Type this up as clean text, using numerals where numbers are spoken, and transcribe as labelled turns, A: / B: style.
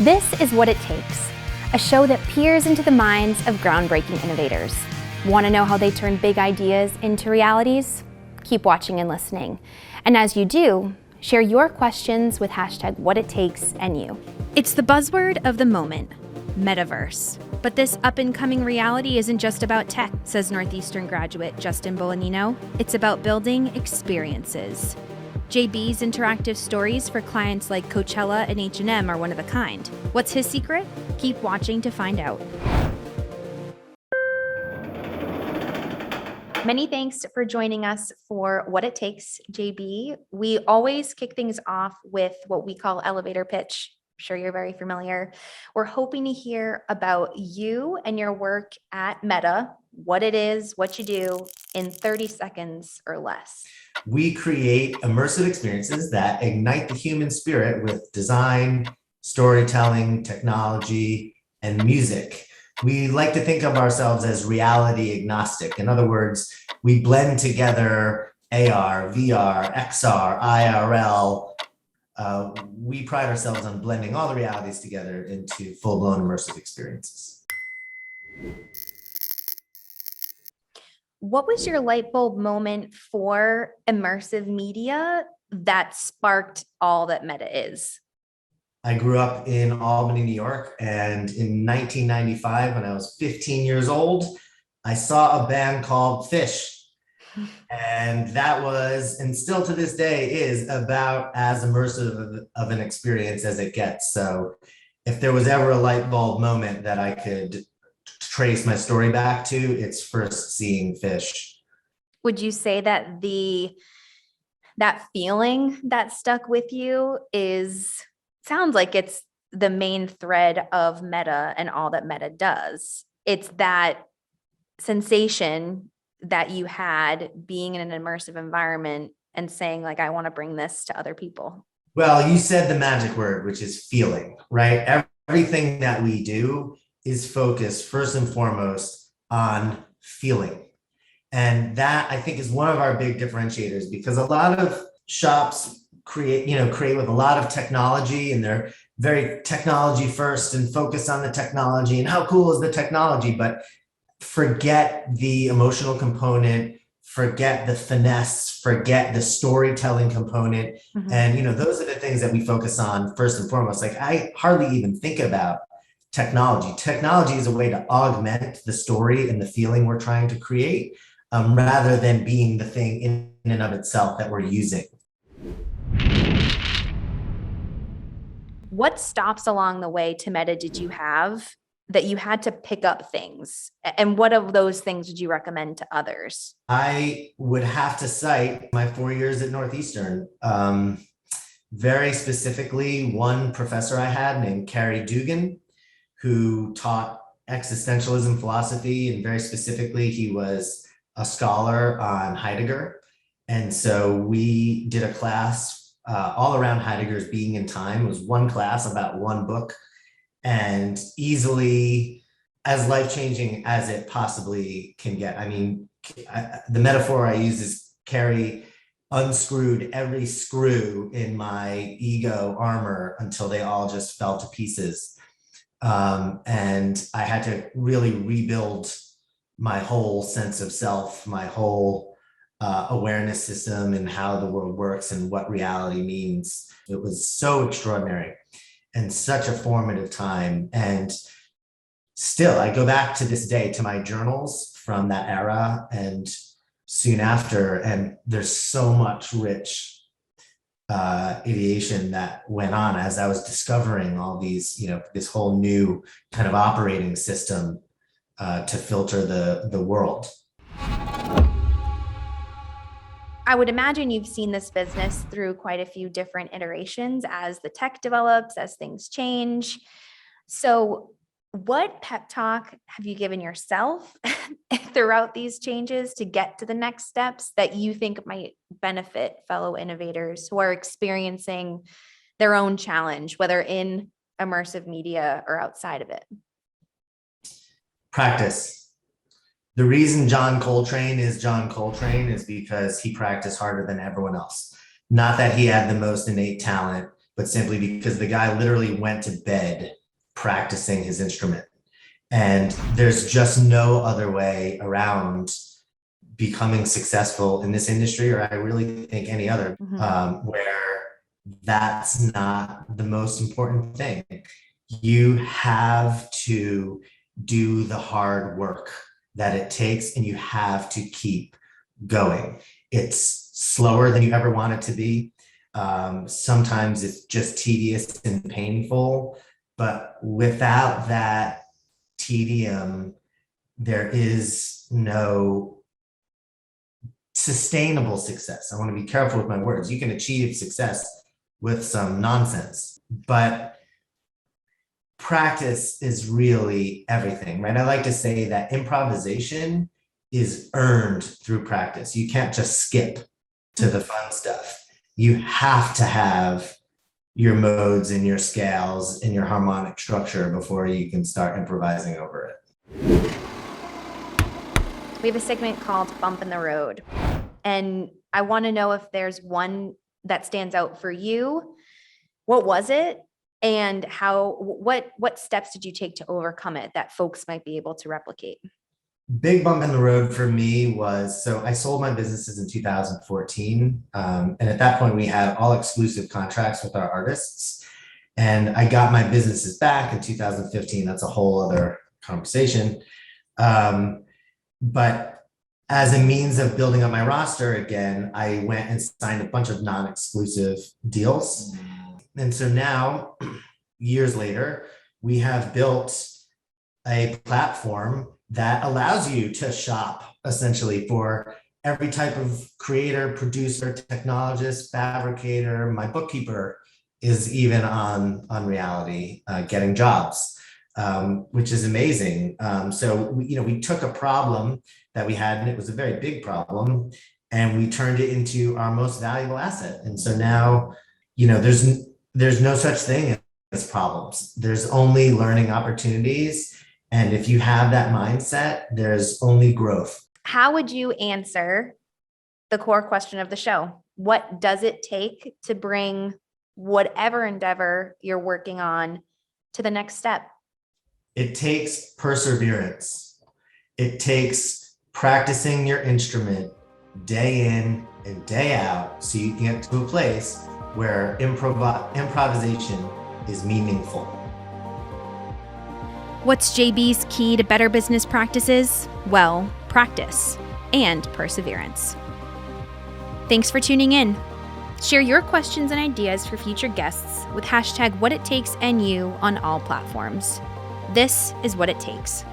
A: This is What It Takes, a show that peers into the minds of groundbreaking innovators. Want to know how they turn big ideas into realities? Keep watching and listening. And as you do, share your questions with hashtag #WhatItTakesNU. It's the buzzword of the moment, metaverse. But this up-and-coming reality isn't just about tech, says Northeastern graduate Justin Bolognino. It's about building experiences. JB's interactive stories for clients like Coachella and H&M are one of a kind. What's his secret? Keep watching to find out. Many thanks for joining us for What It Takes, JB. We always kick things off with what we call elevator pitch. I'm sure you're very familiar. We're hoping to hear about you and your work at Meta, what it is, what you do in 30 seconds or less.
B: We create immersive experiences that ignite the human spirit with design, storytelling, technology, and music. We like to think of ourselves as reality agnostic. In other words, we blend together AR, VR, XR, IRL. We pride ourselves on blending all the realities together into full-blown immersive experiences.
A: What was your light bulb moment for immersive media that sparked all that Meta is?
B: I grew up in Albany, New York, and in 1995, when I was 15 years old, I saw a band called Phish. And that was, and still to this day, is about as immersive of an experience as it gets. So if there was ever a light bulb moment that I could trace my story back to, it's first seeing Phish.
A: Would you say that that feeling that stuck with you sounds like it's the main thread of Meta and all that Meta does? It's that sensation that you had being in an immersive environment and saying, like, I want to bring this to other people.
B: Well, you said the magic word, which is feeling, right? Everything that we do is focused first and foremost on feeling. And that, I think, is one of our big differentiators, because a lot of shops create with a lot of technology, and they're very technology first and focus on the technology and how cool is the technology, but forget the emotional component, forget the finesse, forget the storytelling component. Mm-hmm. And, those are the things that we focus on first and foremost. Like, I hardly even think about technology. Technology is a way to augment the story and the feeling we're trying to create, rather than being the thing in and of itself that we're using.
A: What stops along the way to Meta did you have that you had to pick up things? And what of those things would you recommend to others?
B: I would have to cite my 4 years at Northeastern. Very specifically, one professor I had named Carrie Dugan, who taught existentialism philosophy, and very specifically, he was a scholar on Heidegger. And so we did a class all around Heidegger's Being and Time. It was one class about one book, and easily as life-changing as it possibly can get. I mean, the metaphor I use is Carrie unscrewed every screw in my ego armor until they all just fell to pieces. And I had to really rebuild my whole sense of self, my whole awareness system, and how the world works and what reality means. It was so extraordinary and such a formative time. And still, I go back to this day to my journals from that era and soon after, and there's so much rich ideation that went on as I was discovering all these, this whole new kind of operating system to filter the world.
A: I would imagine you've seen this business through quite a few different iterations as the tech develops, as things change. So what pep talk have you given yourself throughout these changes to get to the next steps that you think might benefit fellow innovators who are experiencing their own challenge, whether in immersive media or outside of it?
B: Practice. The reason John Coltrane is John Coltrane is because he practiced harder than everyone else. Not that he had the most innate talent, but simply because the guy literally went to bed practicing his instrument. And there's just no other way around becoming successful in this industry, or I really think any other, where that's not the most important thing. You have to do the hard work that it takes, and you have to keep going. It's slower than you ever want it to be. Sometimes it's just tedious and painful, but without that tedium, there is no sustainable success. I want to be careful with my words. You can achieve success with some nonsense, but practice is really everything, right? I like to say that improvisation is earned through practice. You can't just skip to the fun stuff. You have to have your modes and your scales and your harmonic structure before you can start improvising over it.
A: We have a segment called Bump in the Road, and I want to know if there's one that stands out for you. What was it? And what steps did you take to overcome it that folks might be able to replicate?
B: Big bump in the road for me was, so I sold my businesses in 2014. And at that point we had all exclusive contracts with our artists, and I got my businesses back in 2015. That's a whole other conversation. But as a means of building up my roster again, I went and signed a bunch of non-exclusive deals. And so now, years later, we have built a platform that allows you to shop essentially for every type of creator, producer, technologist, fabricator. My bookkeeper is even on Reality, getting jobs, which is amazing. So we took a problem that we had, and it was a very big problem, and we turned it into our most valuable asset. And so now, there's no such thing as problems. There's only learning opportunities. And if you have that mindset, there's only growth.
A: How would you answer the core question of the show? What does it take to bring whatever endeavor you're working on to the next step?
B: It takes perseverance. It takes practicing your instrument day in and day out so you can get to a place where improvisation is meaningful.
A: What's JB's key to better business practices? Well, practice and perseverance. Thanks for tuning in. Share your questions and ideas for future guests with #WhatItTakesNU on all platforms. This is What It Takes.